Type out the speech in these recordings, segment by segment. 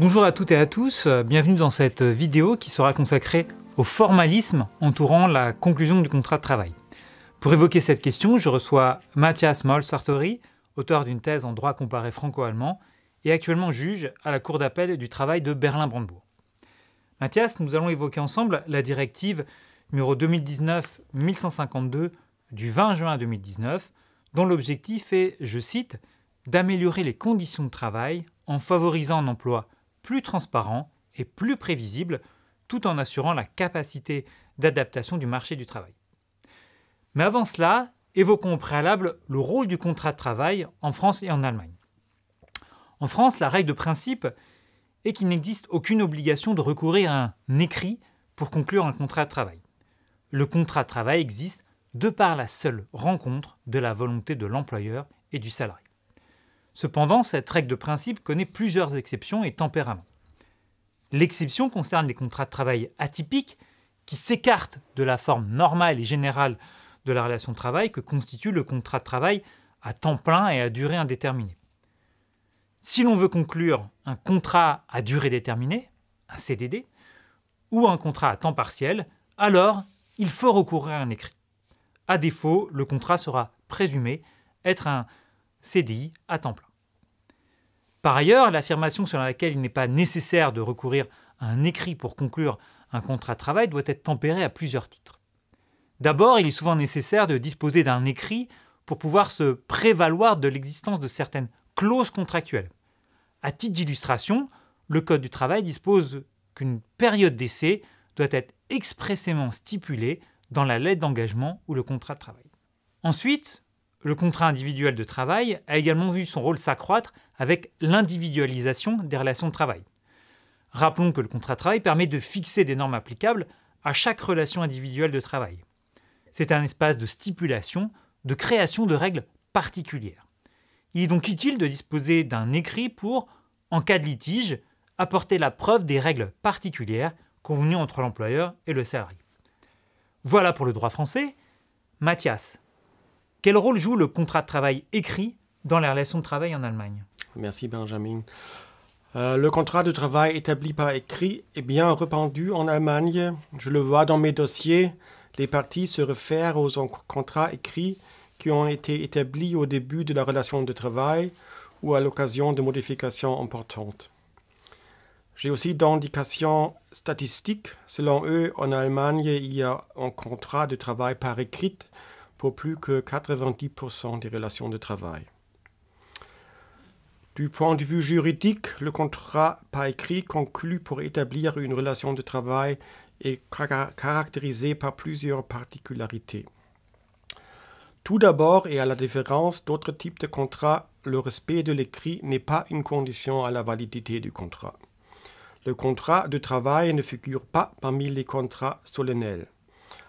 Bonjour à toutes et à tous, bienvenue dans cette vidéo qui sera consacrée au formalisme entourant la conclusion du contrat de travail. Pour évoquer cette question, je reçois Matthias Moll-Sartori, auteur d'une thèse en droit comparé franco-allemand et actuellement juge à la Cour d'appel du travail de Berlin-Brandebourg. Matthias, nous allons évoquer ensemble la directive numéro 2019-1152 du 20 juin 2019, dont l'objectif est, je cite, d'améliorer les conditions de travail en favorisant un emploi plus transparent et plus prévisible, tout en assurant la capacité d'adaptation du marché du travail. Mais avant cela, évoquons au préalable le rôle du contrat de travail en France et en Allemagne. En France, la règle de principe est qu'il n'existe aucune obligation de recourir à un écrit pour conclure un contrat de travail. Le contrat de travail existe de par la seule rencontre de la volonté de l'employeur et du salarié. Cependant, cette règle de principe connaît plusieurs exceptions et tempéraments. L'exception concerne les contrats de travail atypiques qui s'écartent de la forme normale et générale de la relation de travail que constitue le contrat de travail à temps plein et à durée indéterminée. Si l'on veut conclure un contrat à durée déterminée, un CDD, ou un contrat à temps partiel, alors il faut recourir à un écrit. À défaut, le contrat sera présumé être un CDI à temps plein. Par ailleurs, l'affirmation selon laquelle il n'est pas nécessaire de recourir à un écrit pour conclure un contrat de travail doit être tempérée à plusieurs titres. D'abord, il est souvent nécessaire de disposer d'un écrit pour pouvoir se prévaloir de l'existence de certaines clauses contractuelles. À titre d'illustration, le Code du travail dispose qu'une période d'essai doit être expressément stipulée dans la lettre d'engagement ou le contrat de travail. Ensuite, le contrat individuel de travail a également vu son rôle s'accroître avec l'individualisation des relations de travail. Rappelons que le contrat de travail permet de fixer des normes applicables à chaque relation individuelle de travail. C'est un espace de stipulation, de création de règles particulières. Il est donc utile de disposer d'un écrit pour, en cas de litige, apporter la preuve des règles particulières convenues entre l'employeur et le salarié. Voilà pour le droit français. Matthias, quel rôle joue le contrat de travail écrit dans les relations de travail en Allemagne? Merci Benjamin. Le contrat de travail établi par écrit est bien répandu en Allemagne. Je le vois dans mes dossiers. Les parties se réfèrent aux contrats écrits qui ont été établis au début de la relation de travail ou à l'occasion de modifications importantes. J'ai aussi d'indications statistiques. Selon eux, en Allemagne, il y a un contrat de travail par écrit pour plus que 90% des relations de travail. Du point de vue juridique, le contrat par écrit conclu pour établir une relation de travail est caractérisé par plusieurs particularités. Tout d'abord, et à la différence d'autres types de contrats, le respect de l'écrit n'est pas une condition à la validité du contrat. Le contrat de travail ne figure pas parmi les contrats solennels.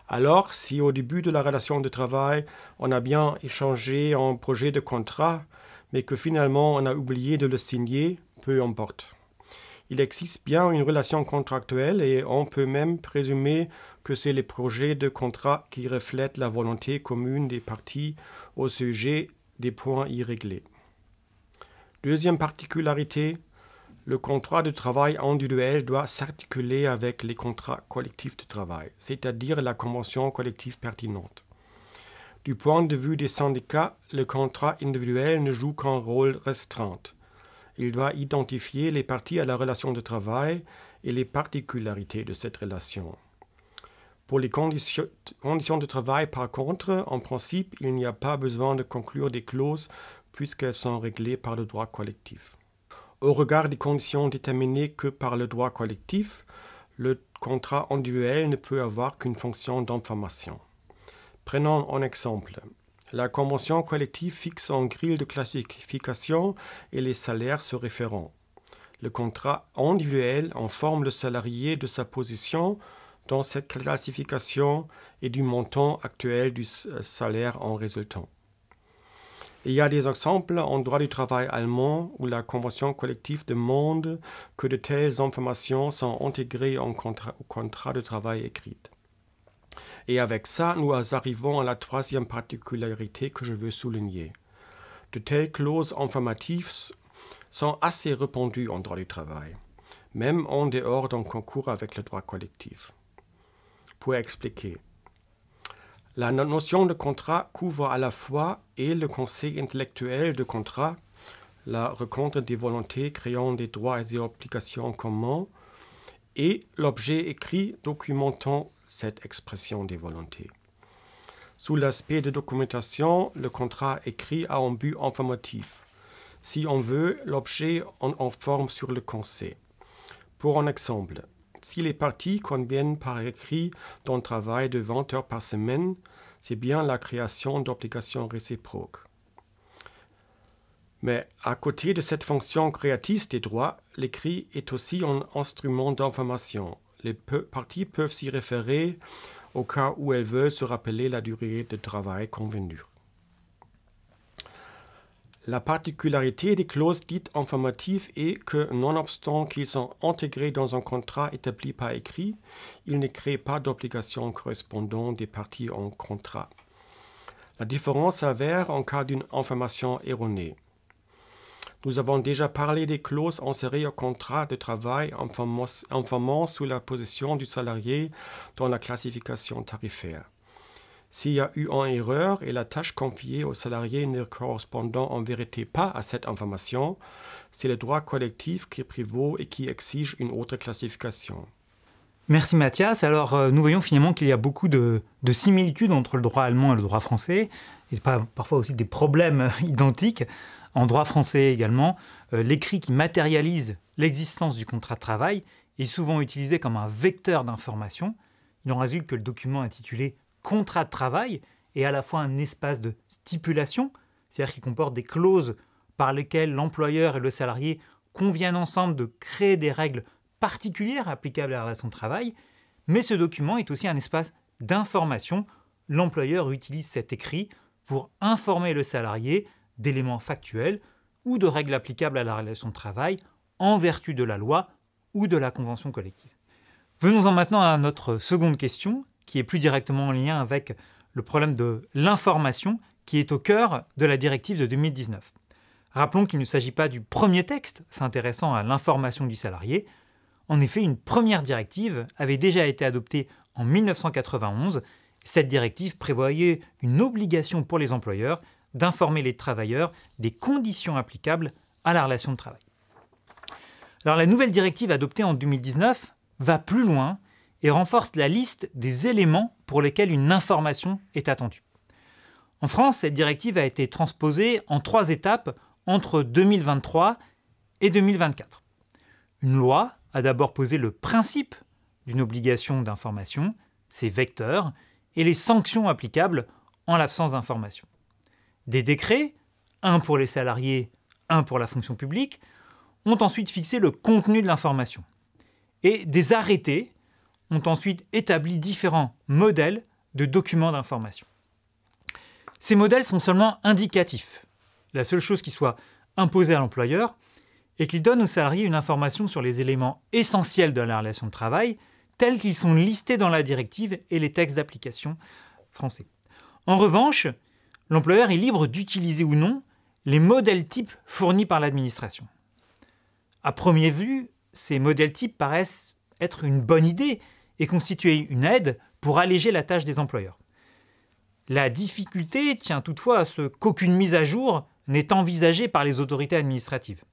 Alors, si au début de la relation de travail, on a bien échangé un projet de contrat, mais que finalement on a oublié de le signer, peu importe. Il existe bien une relation contractuelle et on peut même présumer que c'est les projets de contrat qui reflètent la volonté commune des parties au sujet des points irréglés. Deuxième particularité, le contrat de travail individuel doit s'articuler avec les contrats collectifs de travail, c'est-à-dire la convention collective pertinente. Du point de vue des syndicats, le contrat individuel ne joue qu'un rôle restreint. Il doit identifier les parties à la relation de travail et les particularités de cette relation. Pour les conditions de travail, par contre, en principe, il n'y a pas besoin de conclure des clauses puisqu'elles sont réglées par le droit collectif. Au regard des conditions déterminées que par le droit collectif, le contrat individuel ne peut avoir qu'une fonction d'information. Prenons un exemple. La convention collective fixe une grille de classification et les salaires se référent. Le contrat individuel informe le salarié de sa position dans cette classification et du montant actuel du salaire en résultant. Il y a des exemples en droit du travail allemand où la convention collective demande que de telles informations sont intégrées au contrat de travail écrit. Et avec ça, nous arrivons à la troisième particularité que je veux souligner. De telles clauses informatives sont assez répandues en droit du travail. même en dehors d'un concours avec le droit collectif. Pour expliquer, la notion de contrat couvre à la fois et le conseil intellectuel de contrat, la rencontre des volontés créant des droits et des obligations communs, et l'objet écrit documentant cette expression des volontés. Sous l'aspect de documentation, le contrat écrit a un but informatif. Si on veut, l'objet en informe sur le conseil. Pour un exemple, si les parties conviennent par écrit d'un travail de 20 heures par semaine, c'est bien la création d'obligations réciproques. Mais à côté de cette fonction créatrice des droits, l'écrit est aussi un instrument d'information. Les parties peuvent s'y référer au cas où elles veulent se rappeler la durée de travail convenue. La particularité des clauses dites informatives est que, nonobstant qu'ils sont intégrés dans un contrat établi par écrit, ils ne créent pas d'obligations correspondantes des parties en contrat. La différence s'avère en cas d'une information erronée. Nous avons déjà parlé des clauses insérées au contrat de travail informant sur la position du salarié dans la classification tarifaire. S'il y a eu une erreur et la tâche confiée au salarié ne correspondant en vérité pas à cette information, c'est le droit collectif qui prévaut et qui exige une autre classification. Merci Mathias. Alors nous voyons finalement qu'il y a beaucoup de similitudes entre le droit allemand et le droit français, et parfois aussi des problèmes identiques. En droit français également, l'écrit qui matérialise l'existence du contrat de travail est souvent utilisé comme un vecteur d'information. Il en résulte que le document intitulé « contrat de travail » est à la fois un espace de stipulation, c'est-à-dire qu'il comporte des clauses par lesquelles l'employeur et le salarié conviennent ensemble de créer des règles particulières applicables à la relation de travail, mais ce document est aussi un espace d'information. L'employeur utilise cet écrit pour informer le salarié d'éléments factuels ou de règles applicables à la relation de travail en vertu de la loi ou de la convention collective. Venons-en maintenant à notre seconde question, qui est plus directement en lien avec le problème de l'information qui est au cœur de la directive de 2019. Rappelons qu'il ne s'agit pas du premier texte s'intéressant à l'information du salarié. En effet, une première directive avait déjà été adoptée en 1991. Cette directive prévoyait une obligation pour les employeurs d'informer les travailleurs des conditions applicables à la relation de travail. Alors, la nouvelle directive adoptée en 2019 va plus loin et renforce la liste des éléments pour lesquels une information est attendue. En France, cette directive a été transposée en 3 étapes entre 2023 et 2024. Une loi a d'abord posé le principe d'une obligation d'information, ses vecteurs, et les sanctions applicables en l'absence d'information. Des décrets, un pour les salariés, un pour la fonction publique, ont ensuite fixé le contenu de l'information. Et des arrêtés ont ensuite établi différents modèles de documents d'information. Ces modèles sont seulement indicatifs. La seule chose qui soit imposée à l'employeur est qu'il donne aux salariés une information sur les éléments essentiels de la relation de travail, tels qu'ils sont listés dans la directive et les textes d'application français. En revanche, l'employeur est libre d'utiliser ou non les modèles types fournis par l'administration. À première vue, ces modèles types paraissent être une bonne idée et constituer une aide pour alléger la tâche des employeurs. La difficulté tient toutefois à ce qu'aucune mise à jour n'est envisagée par les autorités administratives.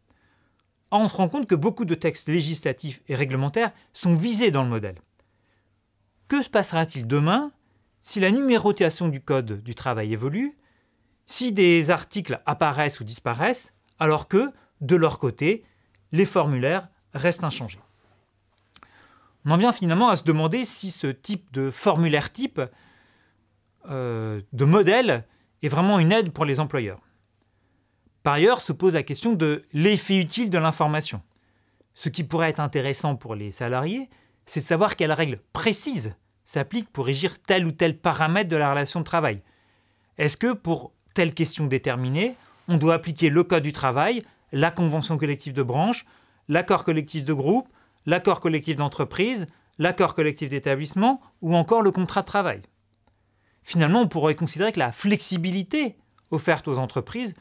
Or, on se rend compte que beaucoup de textes législatifs et réglementaires sont visés dans le modèle. Que se passera-t-il demain si la numérotation du code du travail évolue, si des articles apparaissent ou disparaissent, alors que, de leur côté, les formulaires restent inchangés? On en vient finalement à se demander si ce type de formulaire type, de modèle, est vraiment une aide pour les employeurs. Par ailleurs, se pose la question de l'effet utile de l'information. Ce qui pourrait être intéressant pour les salariés, c'est de savoir quelles règles précises s'appliquent pour régir tel ou tel paramètre de la relation de travail. Est-ce que pour telle question déterminée, on doit appliquer le code du travail, la convention collective de branche, l'accord collectif de groupe, l'accord collectif d'entreprise, l'accord collectif d'établissement ou encore le contrat de travail? Finalement, on pourrait considérer que la flexibilité offerte aux entreprises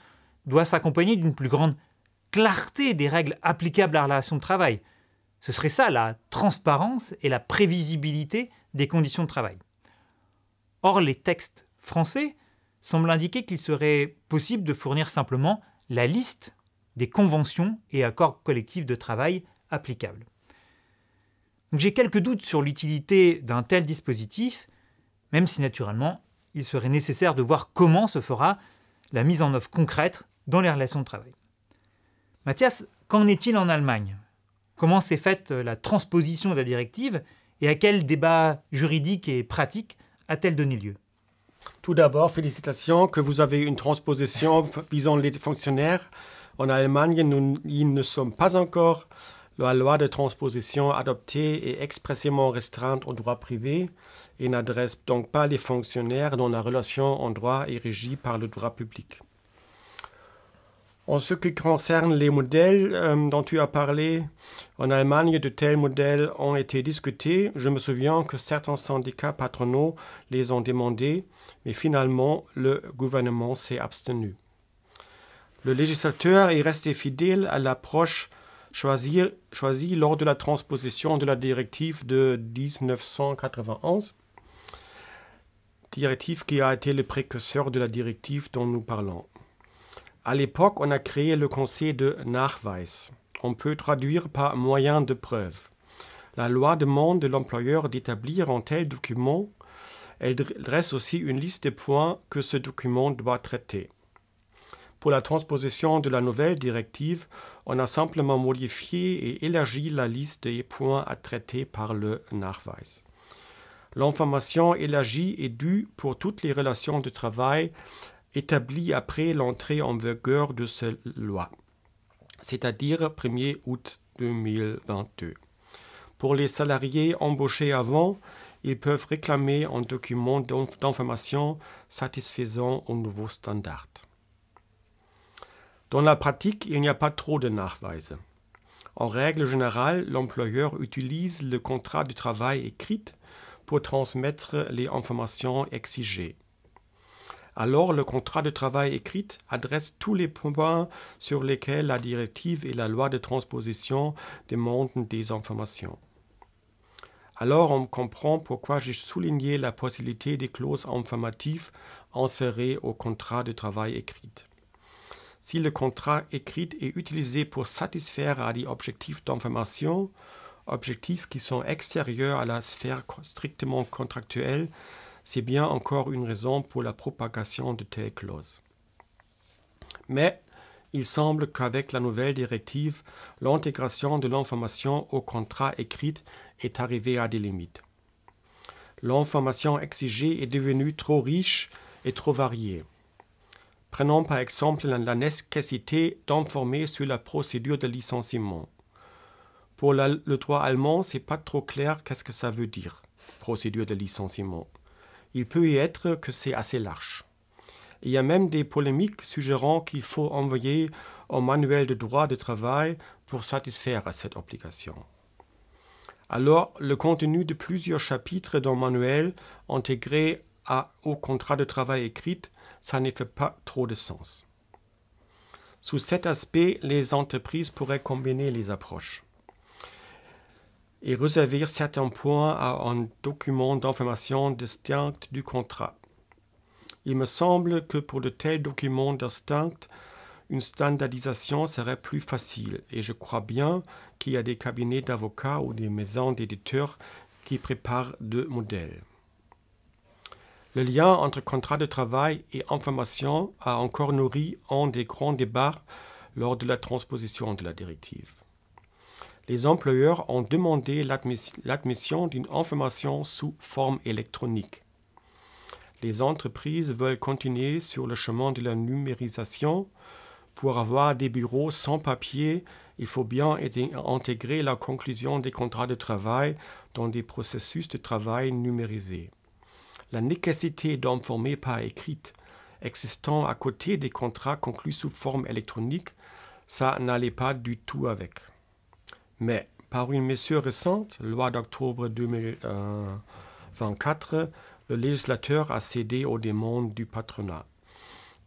doit s'accompagner d'une plus grande clarté des règles applicables à la relation de travail. Ce serait ça la transparence et la prévisibilité des conditions de travail. Or, les textes français semblent indiquer qu'il serait possible de fournir simplement la liste des conventions et accords collectifs de travail applicables. J'ai quelques doutes sur l'utilité d'un tel dispositif, même si naturellement, il serait nécessaire de voir comment se fera la mise en œuvre concrète dans les relations de travail. Mathias, qu'en est-il en Allemagne? Comment s'est faite la transposition de la directive et à quel débat juridique et pratique a-t-elle donné lieu? Tout d'abord, félicitations que vous avez une transposition visant les fonctionnaires. En Allemagne, nous ne sommes pas encore. La loi de transposition adoptée est expressément restreinte au droit privé et n'adresse donc pas les fonctionnaires dont la relation en droit est régie par le droit public. En ce qui concerne les modèles dont tu as parlé, en Allemagne, de tels modèles ont été discutés. Je me souviens que certains syndicats patronaux les ont demandés, mais finalement, le gouvernement s'est abstenu. Le législateur est resté fidèle à l'approche choisie lors de la transposition de la directive de 1991, directive qui a été le précurseur de la directive dont nous parlons. À l'époque, on a créé le concept de Nachweis. On peut traduire par moyen de preuve. La loi demande de l'employeur d'établir un tel document. Elle dresse aussi une liste de points que ce document doit traiter. Pour la transposition de la nouvelle directive, on a simplement modifié et élargi la liste des points à traiter par le Nachweis. L'information élargie est due pour toutes les relations de travail établies après l'entrée en vigueur de cette loi, c'est-à-dire 1er août 2022. Pour les salariés embauchés avant, ils peuvent réclamer un document d'information satisfaisant aux nouveaux standards. Dans la pratique, il n'y a pas trop de Nachweise. En règle générale, l'employeur utilise le contrat de travail écrit pour transmettre les informations exigées. Alors, le contrat de travail écrit adresse tous les points sur lesquels la directive et la loi de transposition demandent des informations. Alors, on comprend pourquoi j'ai souligné la possibilité des clauses informatives insérées au contrat de travail écrit. Si le contrat écrit est utilisé pour satisfaire à des objectifs d'information, objectifs qui sont extérieurs à la sphère strictement contractuelle, c'est bien encore une raison pour la propagation de telles clauses. Mais il semble qu'avec la nouvelle directive, l'intégration de l'information au contrat écrit est arrivée à des limites. L'information exigée est devenue trop riche et trop variée. Prenons par exemple la nécessité d'informer sur la procédure de licenciement. Pour le droit allemand, ce n'est pas trop clair qu'est-ce que ça veut dire, procédure de licenciement. Il peut y être que c'est assez large. Il y a même des polémiques suggérant qu'il faut envoyer un manuel de droit de travail pour satisfaire à cette obligation. Alors, le contenu de plusieurs chapitres d'un manuel intégré au contrat de travail écrit, ça ne fait pas trop de sens. Sous cet aspect, les entreprises pourraient combiner les approches et réserver certains points à un document d'information distinct du contrat. Il me semble que pour de tels documents distincts, une standardisation serait plus facile et je crois bien qu'il y a des cabinets d'avocats ou des maisons d'éditeurs qui préparent de modèles. Le lien entre contrat de travail et information a encore nourri un des grands débats lors de la transposition de la directive. Les employeurs ont demandé l'admission d'une information sous forme électronique. Les entreprises veulent continuer sur le chemin de la numérisation. Pour avoir des bureaux sans papier, il faut bien intégrer la conclusion des contrats de travail dans des processus de travail numérisés. La nécessité d'informer par écrit existant à côté des contrats conclus sous forme électronique, ça n'allait pas du tout avec. Mais par une mesure récente, loi d'octobre 2024, le législateur a cédé aux demandes du patronat.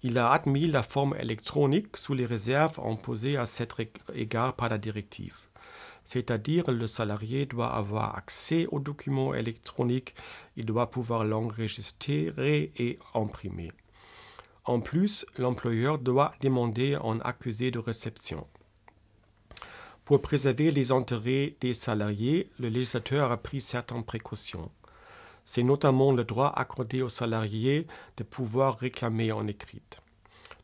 Il a admis la forme électronique sous les réserves imposées à cet égard par la directive. c'est-à-dire le salarié doit avoir accès aux documents électroniques, il doit pouvoir l'enregistrer et imprimer. En plus, l'employeur doit demander un accusé de réception. Pour préserver les intérêts des salariés, le législateur a pris certaines précautions. C'est notamment le droit accordé aux salariés de pouvoir réclamer en écrit.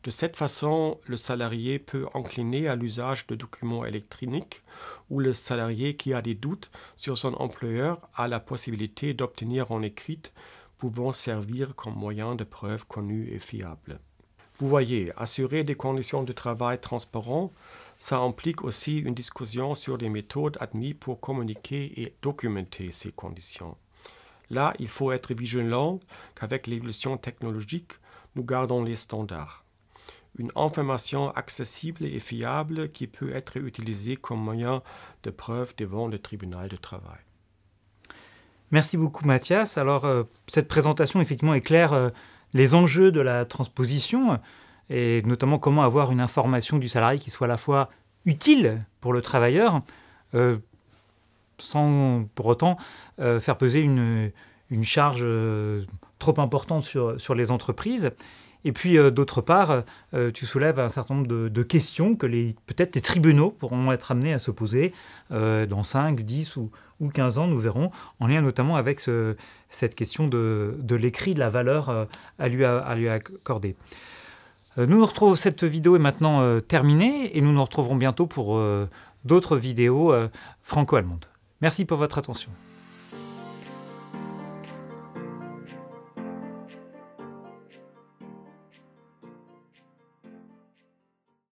De cette façon, le salarié peut incliner à l'usage de documents électroniques ou le salarié qui a des doutes sur son employeur a la possibilité d'obtenir en écrit pouvant servir comme moyen de preuve connu et fiable. Vous voyez, assurer des conditions de travail transparentes, ça implique aussi une discussion sur les méthodes admises pour communiquer et documenter ces conditions. Là, il faut être vigilant qu'avec l'évolution technologique, nous gardons les standards. Une information accessible et fiable qui peut être utilisée comme moyen de preuve devant le tribunal de travail. Merci beaucoup Mathias. Alors cette présentation effectivement éclaire les enjeux de la transposition et notamment comment avoir une information du salarié qui soit à la fois utile pour le travailleur sans pour autant faire peser une charge trop importante sur les entreprises. Et puis d'autre part, tu soulèves un certain nombre de questions que peut-être les tribunaux pourront être amenés à se poser dans 5, 10 ou 15 ans, nous verrons, en lien notamment avec cette question de l'écrit, de la valeur à lui accorder. Nous retrouvons, cette vidéo est maintenant terminée et nous nous retrouverons bientôt pour d'autres vidéos franco-allemandes. Merci pour votre attention.